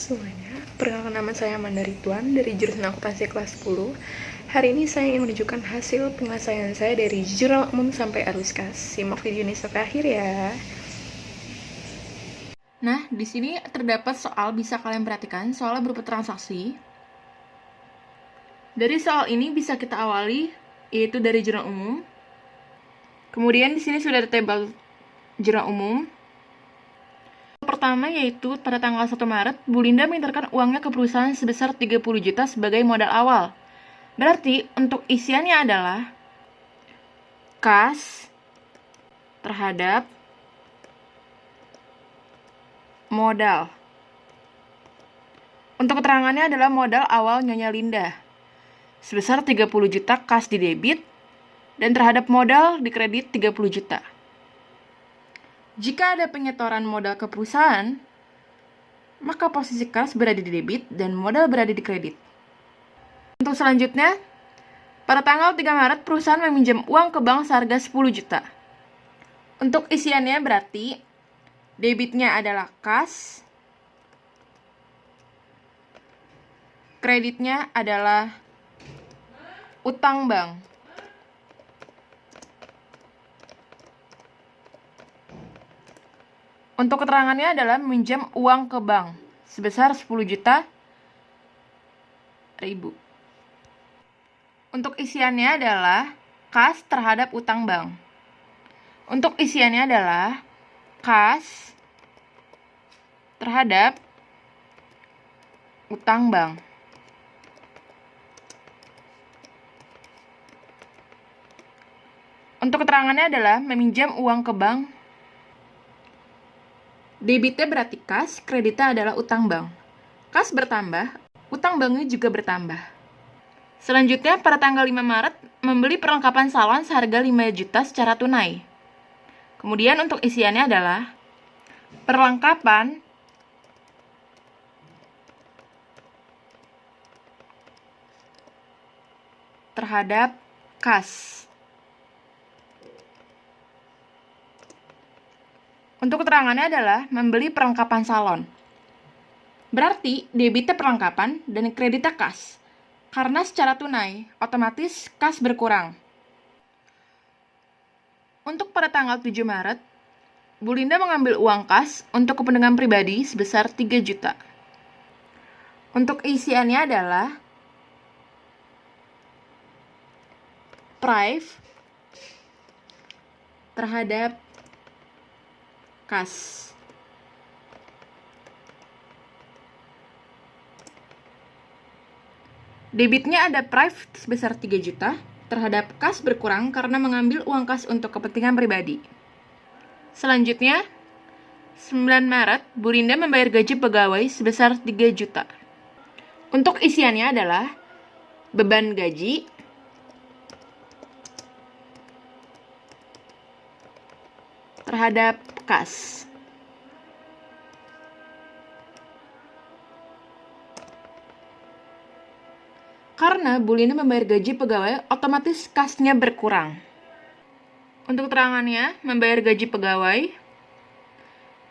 semuanya, perkenalkan nama saya Amanda Ridwan dari jurusan akuntansi kelas 10. Hari ini saya ingin menunjukkan hasil penyelesaian saya dari jurnal umum sampai arus kas. Simak video ini sampai akhir ya. Nah, di sini terdapat soal bisa kalian perhatikan, soalnya berupa transaksi. Dari soal ini bisa kita awali, yaitu dari jurnal umum. Kemudian di sini sudah ada tabel jurnal umum. Pertama yaitu pada tanggal 1 Maret, Bu Linda mengantarkan uangnya ke perusahaan sebesar 30 juta sebagai modal awal. Berarti untuk isiannya adalah kas terhadap modal. Untuk keterangannya adalah modal awal Nyonya Linda sebesar 30 juta kas di debit dan terhadap modal di kredit 30 juta. Jika ada penyetoran modal ke perusahaan, maka posisi kas berada di debit dan modal berada di kredit. Untuk selanjutnya, pada tanggal 3 Maret perusahaan meminjam uang ke bank seharga 10 juta. Untuk isiannya berarti debitnya adalah kas, kreditnya adalah utang bank. Untuk keterangannya adalah meminjam uang ke bank sebesar 10 juta ribu. Untuk isiannya adalah kas terhadap utang bank. Untuk isiannya adalah kas terhadap utang bank. Untuk keterangannya adalah meminjam uang ke bank. Debitnya berarti kas, kreditnya adalah utang bank. Kas bertambah, utang banknya juga bertambah. Selanjutnya, pada tanggal 5 Maret, membeli perlengkapan salon seharga 5 juta secara tunai. Kemudian untuk isiannya adalah perlengkapan terhadap kas. Untuk keterangannya adalah membeli perlengkapan salon. Berarti debitnya perlengkapan dan kreditnya kas. Karena secara tunai, otomatis kas berkurang. Untuk pada tanggal 7 Maret, Bu Linda mengambil uang kas untuk kepentingan pribadi sebesar 3 juta. Untuk isiannya adalah prive terhadap kas. Debitnya ada prive sebesar 3 juta, terhadap kas berkurang karena mengambil uang kas untuk kepentingan pribadi. Selanjutnya, 9 Maret, Bu Linda membayar gaji pegawai sebesar 3 juta. Untuk isiannya adalah beban gaji, terhadap kas. Karena Bu Linda membayar gaji pegawai, otomatis kasnya berkurang. Untuk keterangannya, membayar gaji pegawai,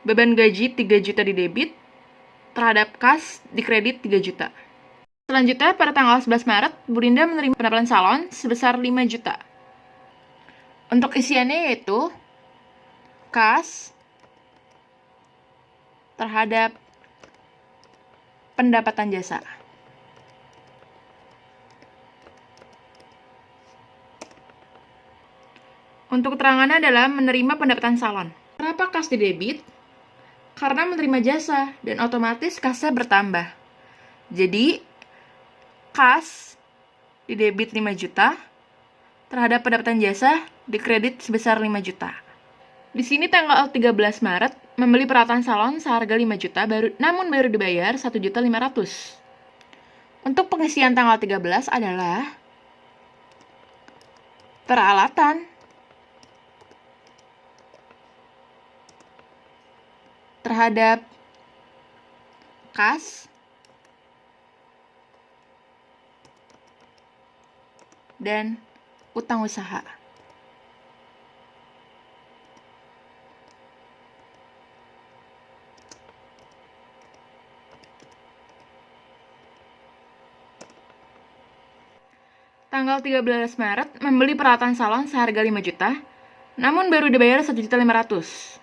beban gaji 3 juta di debit, terhadap kas di kredit 3 juta. Selanjutnya, pada tanggal 11 Maret, Bu Linda menerima pendapatan salon sebesar 5 juta. Untuk isiannya yaitu kas terhadap pendapatan jasa. Untuk keterangannya adalah menerima pendapatan salon. Kenapa kas di debit? Karena menerima jasa dan otomatis kasnya bertambah. Jadi, kas di debit 5 juta terhadap pendapatan jasa di kredit sebesar 5 juta. Di sini tanggal 13 Maret membeli peralatan salon seharga 5 juta namun baru dibayar 1.500.000. Untuk pengisian tanggal 13 adalah peralatan terhadap kas dan utang usaha. Tanggal 13 Maret membeli peralatan salon seharga 5 juta, namun baru dibayar 1.500.000.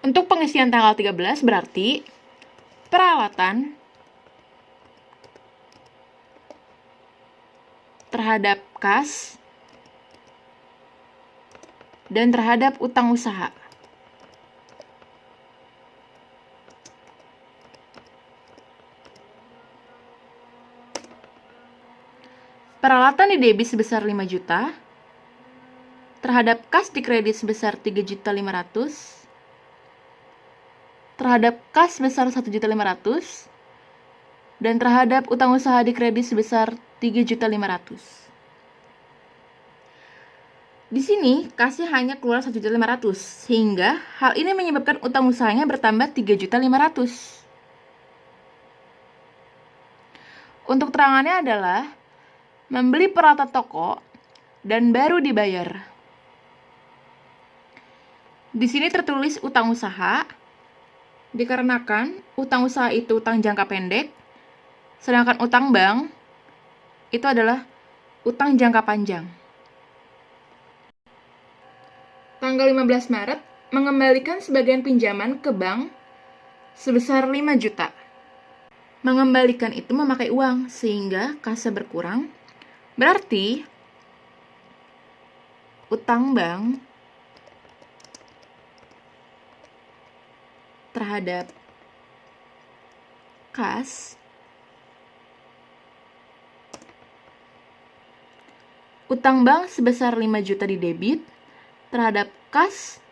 Untuk pengisian tanggal 13 berarti peralatan terhadap kas dan terhadap utang usaha. Peralatan di debit sebesar 5 juta, terhadap kas di kredit sebesar 3.500.000, terhadap kas sebesar 1.500.000, dan terhadap utang usaha di kredit sebesar 3.500.000. Di sini kasnya hanya keluar 1.500.000, sehingga hal ini menyebabkan utang usahanya bertambah 3.500.000. Untuk terangannya adalah membeli peralatan toko dan baru dibayar. Di sini tertulis utang usaha, dikarenakan utang usaha itu utang jangka pendek, sedangkan utang bank itu adalah utang jangka panjang. Tanggal 15 Maret mengembalikan sebagian pinjaman ke bank sebesar 5 juta. Mengembalikan itu memakai uang sehingga kas berkurang. Berarti utang bank terhadap kas utang bank sebesar 5 juta di debit terhadap kas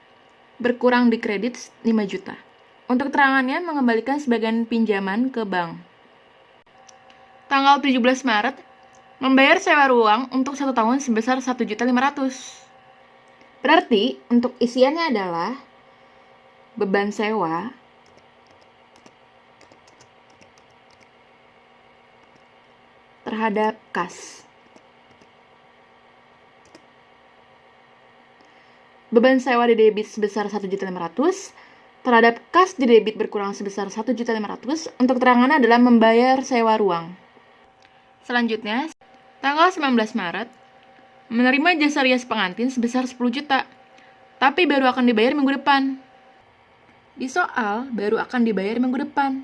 berkurang di kredit 5 juta. Untuk terangannya mengembalikan sebagian pinjaman ke bank. Tanggal 17 Maret membayar sewa ruang untuk 1 tahun sebesar 1.500.000. Berarti untuk isiannya adalah beban sewa terhadap kas. Beban sewa di debit sebesar 1.500.000 terhadap kas di debit berkurang sebesar 1.500.000. Untuk terangannya adalah membayar sewa ruang. Selanjutnya, tanggal 19 Maret menerima jasa rias pengantin sebesar 10 juta, tapi baru akan dibayar minggu depan. Di soal, baru akan dibayar minggu depan.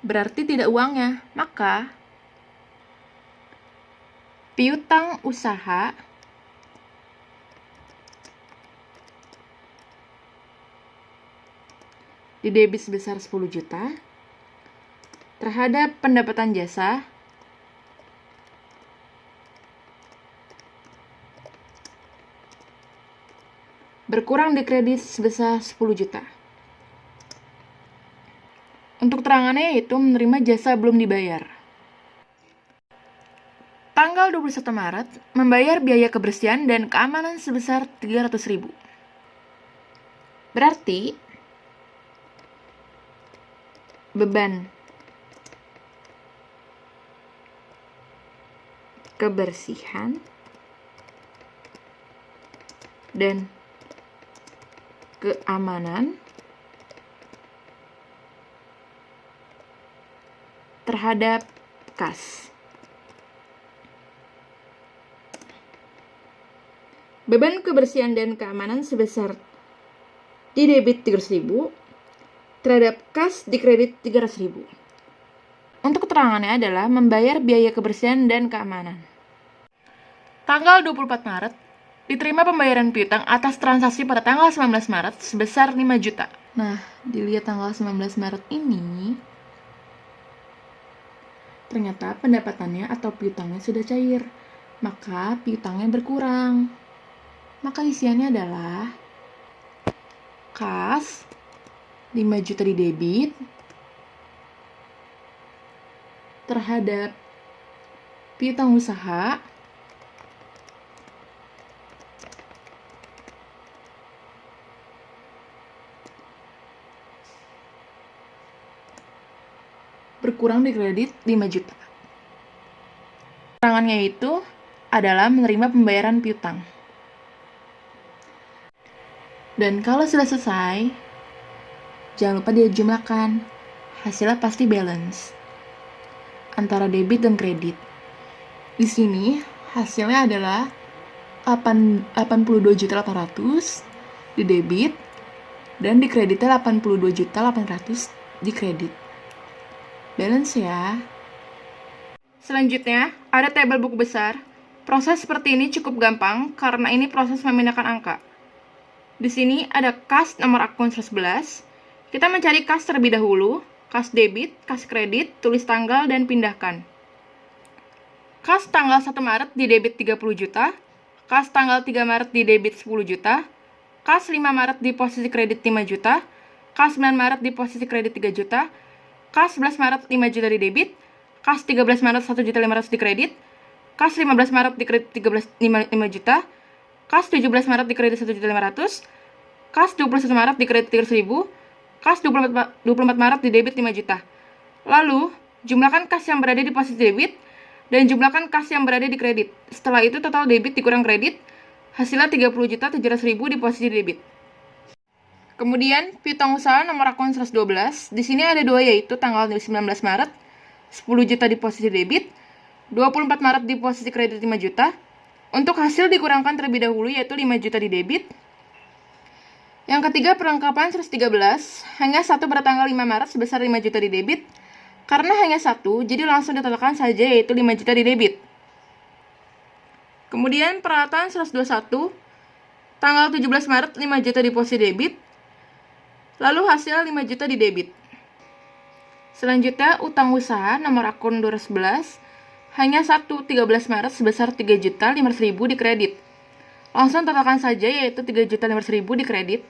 Berarti tidak uangnya, maka piutang usaha di debit sebesar 10 juta terhadap pendapatan jasa berkurang di kredit sebesar 10 juta. Untuk terangannya yaitu menerima jasa belum dibayar. Tanggal 21 Maret membayar biaya kebersihan dan keamanan sebesar 300.000. Berarti beban kebersihan dan keamanan terhadap kas. Beban kebersihan dan keamanan sebesar di debit 300.000 terhadap kas di kredit 300.000. Untuk keterangannya adalah membayar biaya kebersihan dan keamanan. Tanggal 24 Maret diterima pembayaran piutang atas transaksi pada tanggal 19 Maret sebesar 5 juta. Nah, dilihat tanggal 19 Maret ini, ternyata pendapatannya atau piutangnya sudah cair, maka piutangnya berkurang. Maka isiannya adalah kas 5 juta di debit terhadap piutang usaha berkurang di kredit 5 juta. Keterangannya itu adalah menerima pembayaran piutang. Dan kalau sudah selesai, jangan lupa dijumlahkan. Hasilnya pasti balance antara debit dan kredit. Di sini Hasilnya adalah 82.800.000 di debit dan di kreditnya 82.800.000 di kredit. Balance ya. Selanjutnya, ada tabel buku besar. Proses seperti ini cukup gampang karena ini proses memindahkan angka. Di sini ada kas nomor akun 111. Kita mencari kas terlebih dahulu, kas debit, kas kredit, tulis tanggal, dan pindahkan. Kas tanggal 1 Maret di debit 30 juta, kas tanggal 3 Maret di debit 10 juta, kas 5 Maret di posisi kredit 5 juta, kas 9 Maret di posisi kredit 3 juta, kas 11 Maret 5 juta di debit, kas 13 Maret 1.500.000 di kredit, kas 15 Maret di kredit 5 juta, kas 17 Maret di kredit 1.500.000, kas 21 Maret di kredit 300.000, kas 24 Maret di debit 5 juta. Lalu, jumlahkan kas yang berada di posisi debit dan jumlahkan kas yang berada di kredit. Setelah itu total debit dikurang kredit, hasilnya 30.700.000 di posisi debit. Kemudian, piutang usaha nomor akun 112. Di sini ada dua, yaitu tanggal 19 Maret 10 juta di posisi debit, 24 Maret di posisi kredit 5 juta. Untuk hasil dikurangkan terlebih dahulu, yaitu 5 juta di debit. Yang ketiga, perlengkapan 113. Hanya satu bertanggal 5 Maret sebesar 5 juta di debit. Karena hanya satu, jadi langsung ditotalkan saja, yaitu 5 juta di debit. Kemudian peralatan 121, tanggal 17 Maret 5 juta di posisi debit, lalu hasil 5 juta di debit. Selanjutnya, utang usaha nomor akun 211, hanya satu 13 Maret sebesar 3.500.000 di kredit. Langsung totalkan saja, yaitu 3.500.000 di kredit.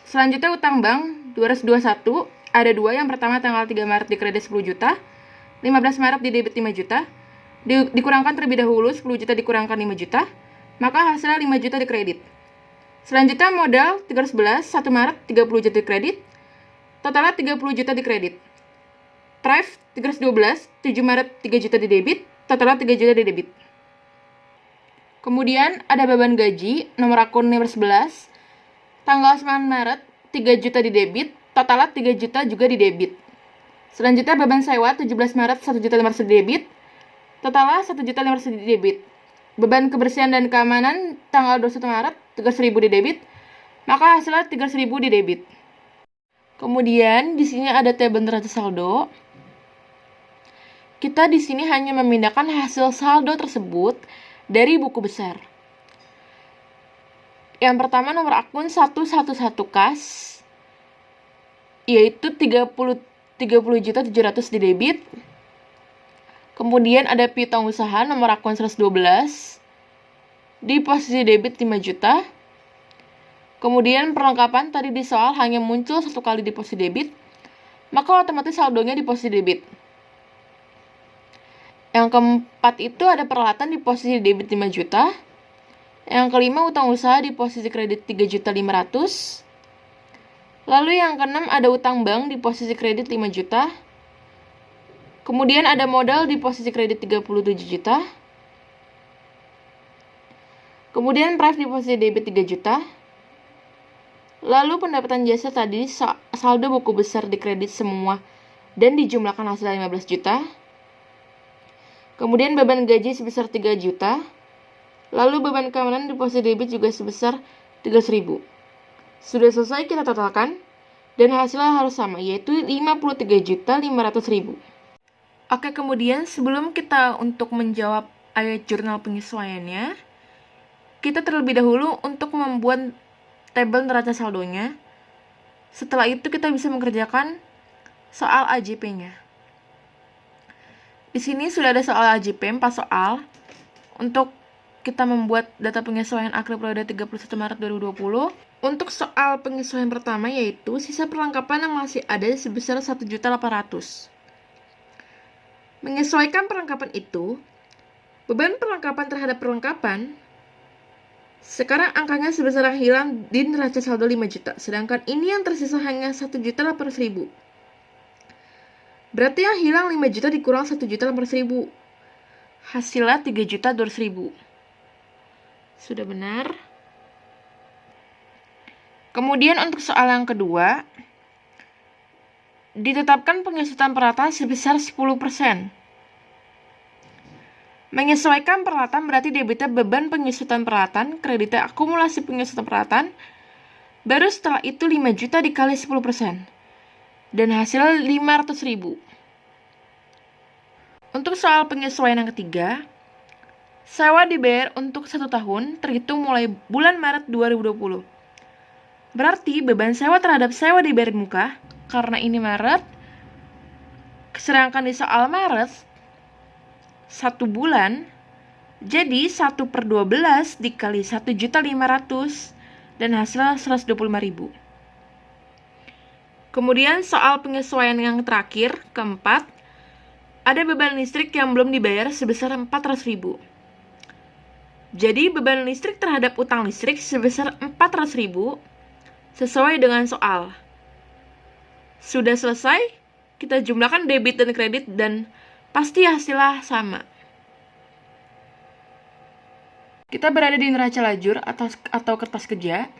Selanjutnya, utang bank 221, ada dua. Yang pertama tanggal 3 Maret di kredit 10 juta, 15 Maret di debit 5 juta, dikurangkan terlebih dahulu 10 juta dikurangkan 5 juta, maka hasilnya 5 juta di kredit. Selanjutnya modal 311, 1 Maret 30 juta di kredit, totalnya 30 juta di kredit. Drive 312, 7 Maret 3 juta di debit, totalnya 3 juta di debit. Kemudian ada beban gaji nomor akun nomor 11, tanggal 9 Maret 3 juta di debit, totalnya 3 juta juga di debit. Selanjutnya beban sewa 17 Maret 1.500.000 di debit, totalnya 1.500.000 di debit. Beban kebersihan dan keamanan tanggal 21 Maret 300.000 di debit, maka hasilnya 300.000 di debit. Kemudian di sini ada tabel neraca saldo. Kita di sini hanya memindahkan hasil saldo tersebut dari buku besar. Yang pertama nomor akun 111 kas, yaitu 30.700.000 di debit. Kemudian ada piutang usaha nomor akun 112 di posisi debit 5 juta. Kemudian perlengkapan tadi di soal hanya muncul satu kali di posisi debit, maka otomatis saldonya di posisi debit. Yang keempat itu ada peralatan di posisi debit 5 juta. Yang kelima utang usaha di posisi kredit 3.500.000. Lalu yang keenam ada utang bank di posisi kredit 5 juta. Kemudian ada modal di posisi kredit 37 juta. Kemudian price di posisi debit 3 juta. Lalu pendapatan jasa tadi saldo buku besar di kredit semua dan dijumlahkan hasil 15 juta. Kemudian beban gaji sebesar 3 juta. Lalu beban keamanan di posisi debit juga sebesar 300.000. Sudah selesai kita totalkan dan hasilnya harus sama, yaitu 53.500.000. Oke, kemudian sebelum kita untuk menjawab ayat jurnal penyesuaiannya, kita terlebih dahulu untuk membuat tabel neraca saldonya. Setelah itu kita bisa mengerjakan soal AJP-nya. Di sini sudah ada soal AJP 4 soal. Untuk kita membuat data penyesuaian akhir periode 31 Maret 2020. Untuk soal penyesuaian pertama yaitu sisa perlengkapan yang masih ada sebesar 1.800.000. Menyesuaikan perlengkapan itu, beban perlengkapan terhadap perlengkapan, sekarang angkanya sebesar yang hilang di neraca saldo 5 juta, sedangkan ini yang tersisa hanya 1.800.000. Berarti yang hilang 5 juta dikurang 1.800.000. Hasilnya 3.200.000. Sudah benar. Kemudian untuk soal yang kedua, ditetapkan pengesutan peralatan sebesar 10%. Menyesuaikan peralatan berarti debitnya beban penyusutan peralatan, kreditnya akumulasi penyusutan peralatan, baru setelah itu 5 juta dikali 10%. Dan hasil 500.000. Untuk soal penyesuaian yang ketiga, sewa dibayar untuk 1 tahun terhitung mulai bulan Maret 2020. Berarti beban sewa terhadap sewa dibayar muka, karena ini Maret, sedangkan di soal Maret 1 bulan, jadi 1/12 dikali 1.500.000 dan hasilnya 125.000. Kemudian soal penyesuaian yang terakhir, keempat, ada beban listrik yang belum dibayar sebesar 400.000. Jadi beban listrik terhadap utang listrik sebesar 400.000 sesuai dengan soal. Sudah selesai, kita jumlahkan debit dan kredit dan pasti hasilnya sama. Kita berada di neraca lajur atau kertas kerja.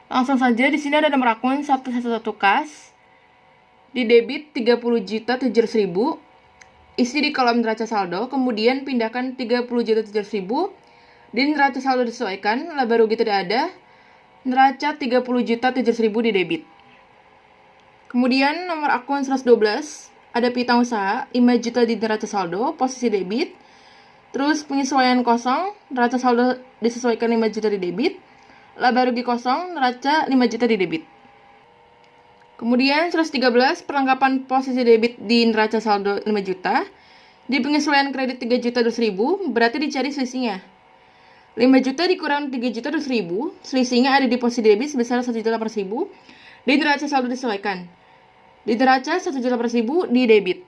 Langsung saja di sini ada nomor akun 111 kas. Di debit 30.700.000, isi di kolom neraca saldo, kemudian pindahkan 30.700.000 di neraca saldo disesuaikan, laba rugi tidak ada, neraca 30.700.000 di debit. Kemudian nomor akun 112, ada piutang usaha 5 juta di neraca saldo, posisi debit. Terus penyesuaian kosong, neraca saldo disesuaikan 5 juta di debit. Laba rugi kosong, neraca 5 juta di debit. Kemudian 113, perlengkapan posisi debit di neraca saldo 5 juta. Di penyesuaian kredit 3.200.000, berarti dicari selisihnya. 5 juta dikurang 3.200.000, selisihnya ada di posisi debit sebesar 1.800.000. Di neraca saldo disesuaikan. Di neraca 1.800.000 di debit.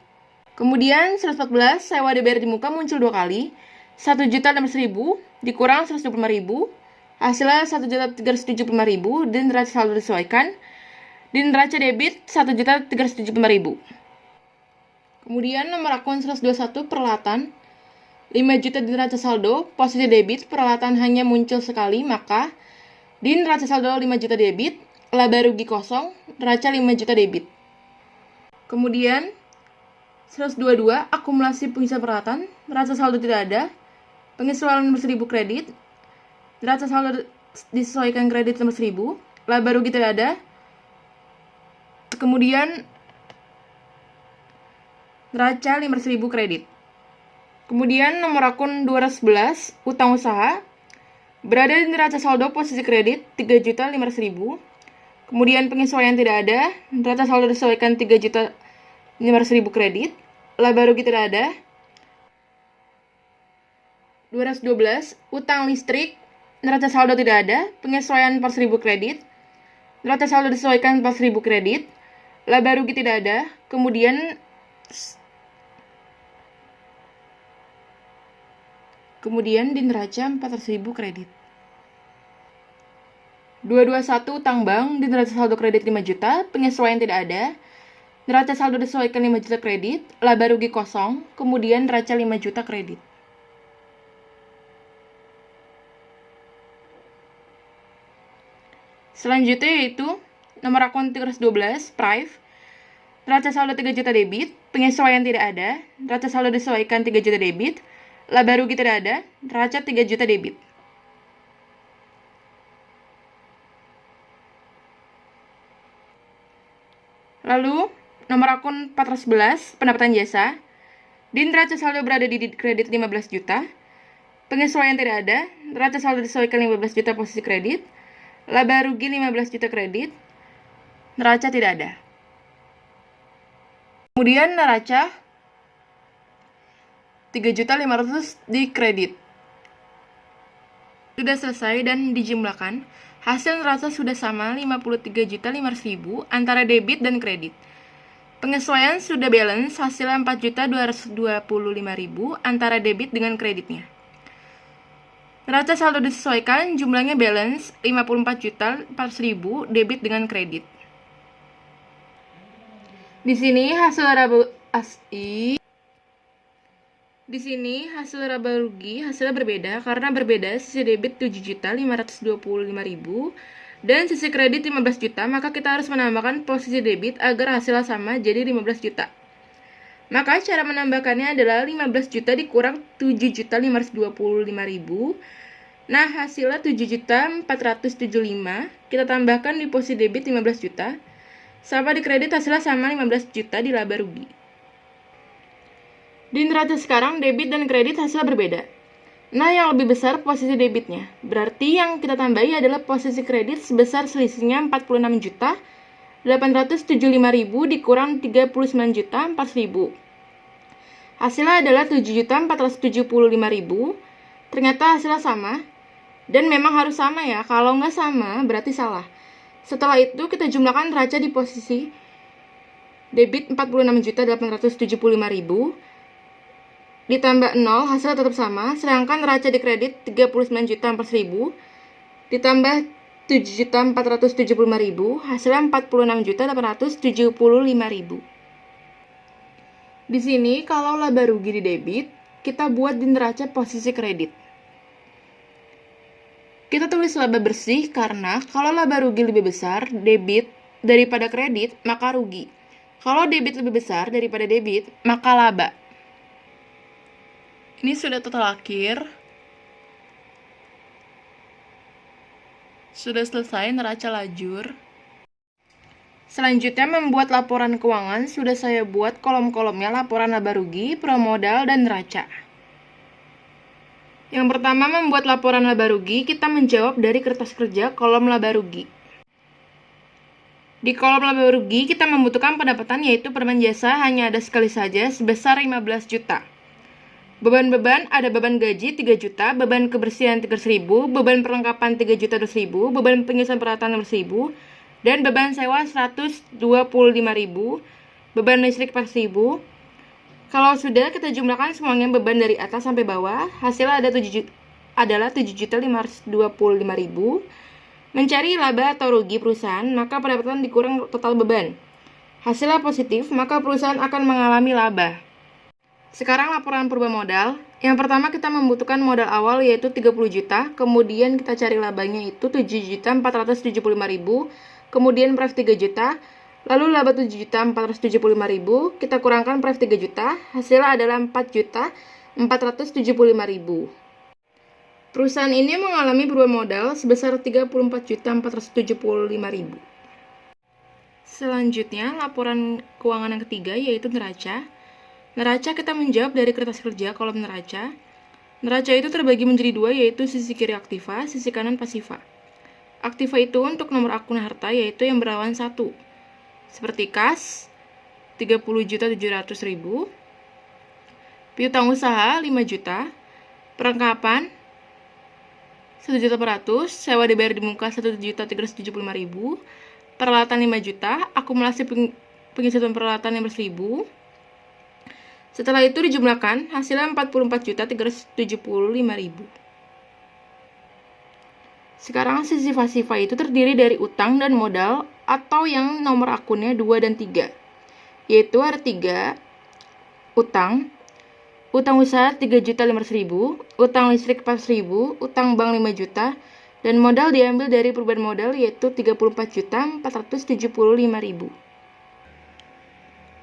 Kemudian 114, sewa dibayar di muka muncul 2 kali. 1.500.000 dikurang 125.000, hasilnya 1.375.000 dan neraca saldo disesuaikan. Di neraca debit 1.375.000. Kemudian nomor akun 121 peralatan 5 juta di neraca saldo, posisi debit, peralatan hanya muncul sekali, maka di neraca saldo 5 juta debit, laba rugi kosong, neraca 5 juta debit. Kemudian 122, akumulasi pengisian peralatan, neraca saldo tidak ada, penyesuaian nomor 1.000 kredit, neraca saldo disesuaikan kredit nomor 1.000, laba rugi tidak ada, kemudian neraca 500.000 kredit. Kemudian nomor akun 211, utang usaha, berada di neraca saldo posisi kredit 3.500.000, kemudian penyesuaian tidak ada, neraca saldo disesuaikan 3.500.000 kredit, laba rugi tidak ada. 212, utang listrik, neraca saldo tidak ada, penyesuaian 4.000 kredit, neraca saldo disesuaikan 4.000 kredit, laba rugi tidak ada, kemudian di neraca 400.000 kredit. 221, utang bank, di neraca saldo kredit 5 juta, penyesuaian tidak ada, neraca saldo disesuaikan 5 juta kredit, laba rugi kosong, kemudian neraca 5 juta kredit. Selanjutnya yaitu nomor akun 312, Prive, neraca saldo 3 juta debit, penyesuaian tidak ada, neraca saldo disesuaikan 3 juta debit, laba rugi tidak ada, neraca 3 juta debit. Lalu, nomor akun 411, pendapatan jasa, di neraca saldo berada di kredit 15 juta, penyesuaian tidak ada, neraca saldo disesuaikan 15 juta posisi kredit, laba rugi 15 juta kredit, neraca tidak ada. Kemudian neraca 3.500.000 di kredit. Sudah selesai dan dijumlahkan, hasil neraca sudah sama 53.500.000 antara debit dan kredit. Penyesuaian sudah balance, hasilnya 4.225.000 antara debit dengan kreditnya. Neraca saldo disesuaikan, jumlahnya balance 54.400.000 debit dengan kredit. Di sini hasil laba rugi hasilnya berbeda karena berbeda sisi debit 7.525.000 dan sisi kredit 15 juta, maka kita harus menambahkan posisi debit agar hasilnya sama jadi 15 juta. Maka cara menambahkannya adalah 15 juta dikurang 7.525.000. Nah, hasilnya 7.475. Kita tambahkan di posisi debit 15 juta. Sama di kredit hasilnya sama 15 juta di laba rugi. Di neraca sekarang debit dan kredit hasilnya berbeda. Nah, yang lebih besar posisi debitnya. Berarti yang kita tambahi adalah posisi kredit sebesar selisihnya 46 juta 875.000 dikurang 39 juta 4.000. Hasilnya adalah 7.475.000. Ternyata hasilnya sama. Dan memang harus sama ya. Kalau nggak sama berarti salah. Setelah itu kita jumlahkan neraca di posisi debit 46.875.000 ditambah 0, hasilnya tetap sama. Sedangkan neraca di kredit 39.4.000 ditambah 7.475.000, hasilnya 46.875.000. Di sini kalau laba rugi di debit, kita buat di neraca posisi kredit. Kita tulis laba bersih karena kalau laba rugi lebih besar debit daripada kredit, maka rugi. Kalau debit lebih besar daripada debit, maka laba. Ini sudah total akhir. Sudah selesai neraca lajur. Selanjutnya membuat laporan keuangan. Sudah saya buat kolom-kolomnya laporan laba rugi, promodal, dan neraca. Yang pertama membuat laporan laba rugi, kita menjawab dari kertas kerja kolom laba rugi. Di kolom laba rugi kita membutuhkan pendapatan yaitu permen jasa hanya ada sekali saja sebesar 15 juta. Beban-beban ada beban gaji 3 juta, beban kebersihan 300.000, beban perlengkapan 3 juta 200.000, beban pengisian peralatan 100.000, dan beban sewa 125.000, beban listrik 4.000. Kalau sudah kita jumlahkan semuanya beban dari atas sampai bawah, hasilnya adalah 7.525.000. Mencari laba atau rugi perusahaan, maka pendapatan dikurang total beban. Hasilnya positif, maka perusahaan akan mengalami laba. Sekarang laporan purba modal. Yang pertama kita membutuhkan modal awal yaitu 30 juta, kemudian kita cari labanya itu 7.475.000, kemudian pref 3 juta, lalu laba 7.475.000, kita kurangkan pref 3 juta, hasilnya adalah 4.475.000. Perusahaan ini mengalami purba modal sebesar 34.475.000. Selanjutnya, laporan keuangan yang ketiga yaitu neraca. Neraca kita menjawab dari kertas kerja kolom neraca. Neraca itu terbagi menjadi dua yaitu sisi kiri aktiva, sisi kanan pasiva. Aktiva itu untuk nomor akun harta yaitu yang berawan 1. Seperti kas 30.700.000, piutang usaha 5 juta, perlengkapan 1.400.000, sewa dibayar di muka 1.375.000, peralatan 5 juta, akumulasi pengisian peralatan 15.000. Setelah itu dijumlahkan, hasilnya 44.375.000. Sekarang sisi pasiva itu terdiri dari utang dan modal atau yang nomor akunnya 2 dan 3. Yaitu ada 3 utang usaha 3.500.000, utang listrik 4.000, utang bank 5 juta, dan modal diambil dari perubahan modal yaitu 34.475.000.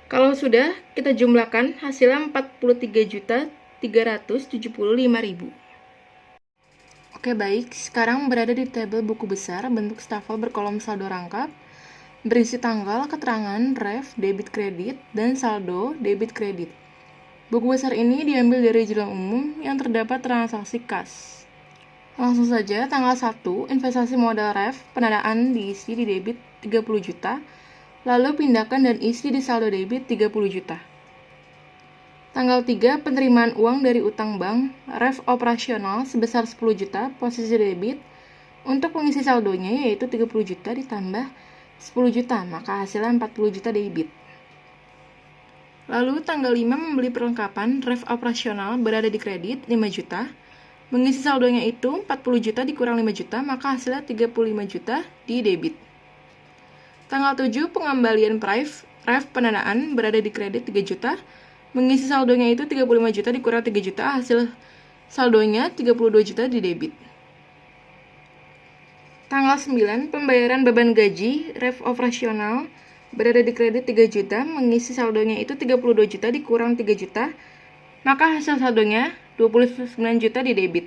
Kalau sudah, kita jumlahkan hasilnya 43.375.000. Oke baik, sekarang berada di tabel buku besar bentuk stafel berkolom saldo rangkap, berisi tanggal, keterangan, ref, debit kredit, dan saldo debit kredit. Buku besar ini diambil dari jurnal umum yang terdapat transaksi kas. Langsung saja, tanggal 1, investasi modal ref, pendanaan diisi di debit 30 juta, lalu pindahkan dan isi di saldo debit 30 juta. Tanggal 3, penerimaan uang dari utang bank, ref operasional sebesar 10 juta, posisi debit, untuk mengisi saldonya yaitu 30 juta ditambah 10 juta, maka hasilnya 40 juta debit. Lalu tanggal 5, membeli perlengkapan, ref operasional berada di kredit 5 juta, mengisi saldonya itu 40 juta dikurang 5 juta, maka hasilnya 35 juta di debit. Tanggal 7, pengembalian ref pendanaan berada di kredit 3 juta, mengisi saldonya itu 35 juta dikurang 3 juta, hasil saldonya 32 juta di debit. Tanggal 9, pembayaran beban gaji, ref operasional berada di kredit 3 juta, mengisi saldonya itu 32 juta dikurang 3 juta, maka hasil saldonya 29 juta di debit.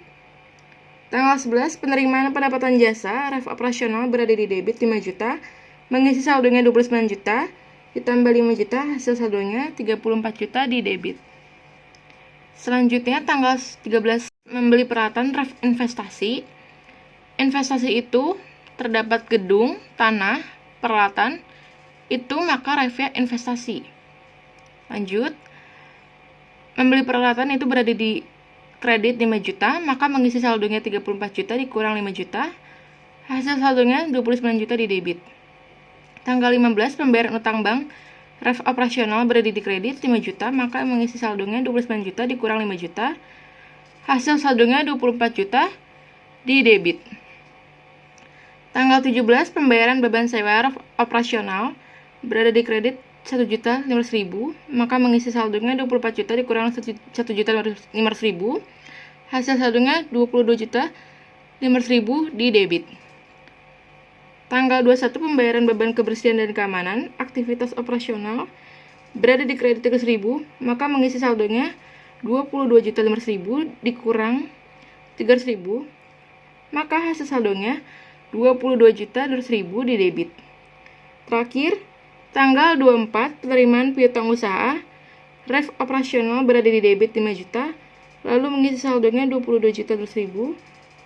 Tanggal 11, penerimaan pendapatan jasa, ref operasional berada di debit 5 juta, mengisi saldonya 29 juta, ditambah 5 juta, hasil saldonya 34 juta di debit. Selanjutnya, tanggal 13, membeli peralatan ref investasi. Investasi itu terdapat gedung, tanah, peralatan, itu maka refnya investasi. Lanjut, membeli peralatan itu berada di kredit 5 juta, maka mengisi saldonya 34 juta dikurang 5 juta, hasil saldonya 29 juta di debit. Tanggal 15, pembayaran utang bank, ref operasional berada di kredit 5 juta, maka mengisi saldonya 29 juta dikurang 5 juta, hasil saldonya 24 juta di debit. Tanggal 17, pembayaran beban sewa ref operasional berada di kredit 1.500.000, maka mengisi saldonya 24 juta dikurang 1.500.000, hasil saldonya 22.500.000 di debit. Tanggal 21, pembayaran beban kebersihan dan keamanan, aktivitas operasional berada di kredit 300.000, maka mengisi saldonya 22.500.000 dikurang 300.000, maka hasil saldonya 22.200.000 di debit. Terakhir, tanggal 24, penerimaan piutang usaha, ref operasional berada di debit 5 juta, lalu mengisi saldonya 22.200.000,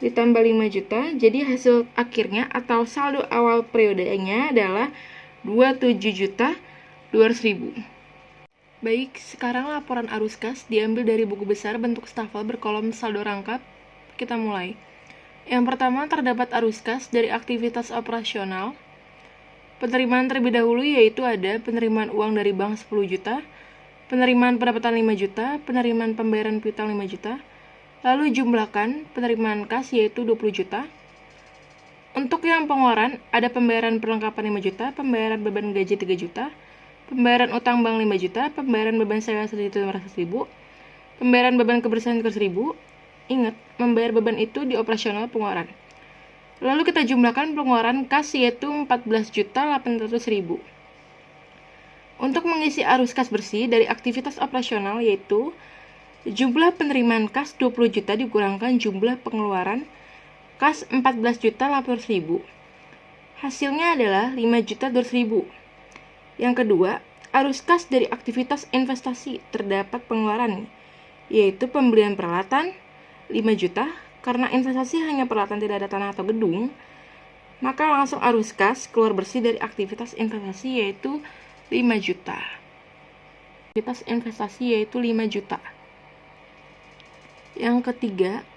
ditambah 5 juta, jadi hasil akhirnya atau saldo awal periodenya adalah 27.200.000. Baik, sekarang laporan arus kas diambil dari buku besar bentuk stafel berkolom saldo rangkap. Kita mulai. Yang pertama, terdapat arus kas dari aktivitas operasional. Penerimaan terlebih dahulu yaitu ada penerimaan uang dari bank 10 juta, penerimaan pendapatan 5 juta, penerimaan pembayaran piutang 5 juta, lalu jumlahkan penerimaan kas yaitu 20 juta. Untuk yang pengeluaran, ada pembayaran perlengkapan 5 juta, pembayaran beban gaji 3 juta, pembayaran utang bank 5 juta, pembayaran beban sewa 1.500.000, pembayaran beban kebersihan 300.000. Ingat, membayar beban itu di operasional pengeluaran. Lalu kita jumlahkan pengeluaran kas yaitu 14.800.000. Untuk mengisi arus kas bersih dari aktivitas operasional yaitu jumlah penerimaan kas 20 juta dikurangkan jumlah pengeluaran kas 14.800.000. Hasilnya adalah 5.200.000. Yang kedua, arus kas dari aktivitas investasi terdapat pengeluaran yaitu pembelian peralatan 5 juta. Karena investasi hanya peralatan, tidak ada tanah atau gedung, maka langsung arus kas keluar bersih dari aktivitas investasi yaitu 5 juta. Aktivitas investasi yaitu 5 juta. Yang ketiga,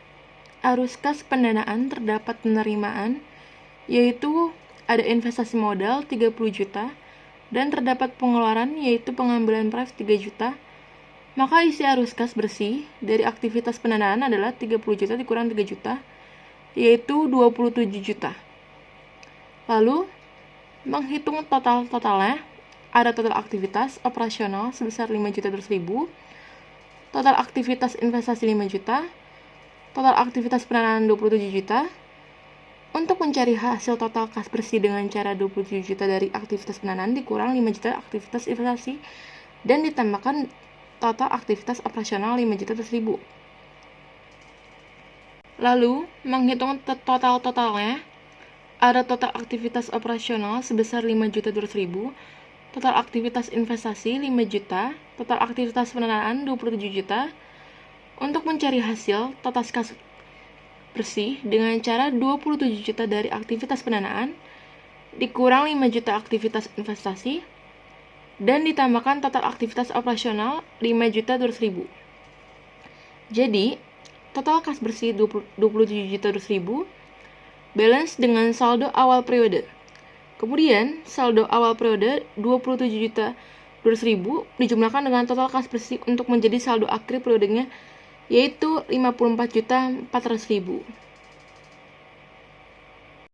arus kas pendanaan terdapat penerimaan yaitu ada investasi modal 30 juta dan terdapat pengeluaran yaitu pengambilan pref 3 juta. Maka isi arus kas bersih dari aktivitas pendanaan adalah 30 juta dikurang 3 juta, yaitu 27 juta. Lalu, menghitung totalnya, ada total aktivitas operasional sebesar 5.200.000, total aktivitas investasi 5 juta, total aktivitas pendanaan 27 juta. Untuk mencari hasil total kas bersih dengan cara 27 juta dari aktivitas pendanaan dikurang 5 juta aktivitas investasi dan ditambahkan total aktivitas operasional 5.200.000. Lalu, menghitung totalnya, ada total aktivitas operasional sebesar 5.200.000, total aktivitas investasi 5 juta, total aktivitas pendanaan 27 juta. Untuk mencari hasil total kas bersih dengan cara 27 juta dari aktivitas pendanaan, dikurang 5 juta aktivitas investasi, dan ditambahkan total aktivitas operasional 5.200.000. Jadi, total kas bersih 27.200.000 balance dengan saldo awal periode. Kemudian, saldo awal periode 27.200.000 dijumlahkan dengan total kas bersih untuk menjadi saldo akhir periodenya yaitu 54.400.000.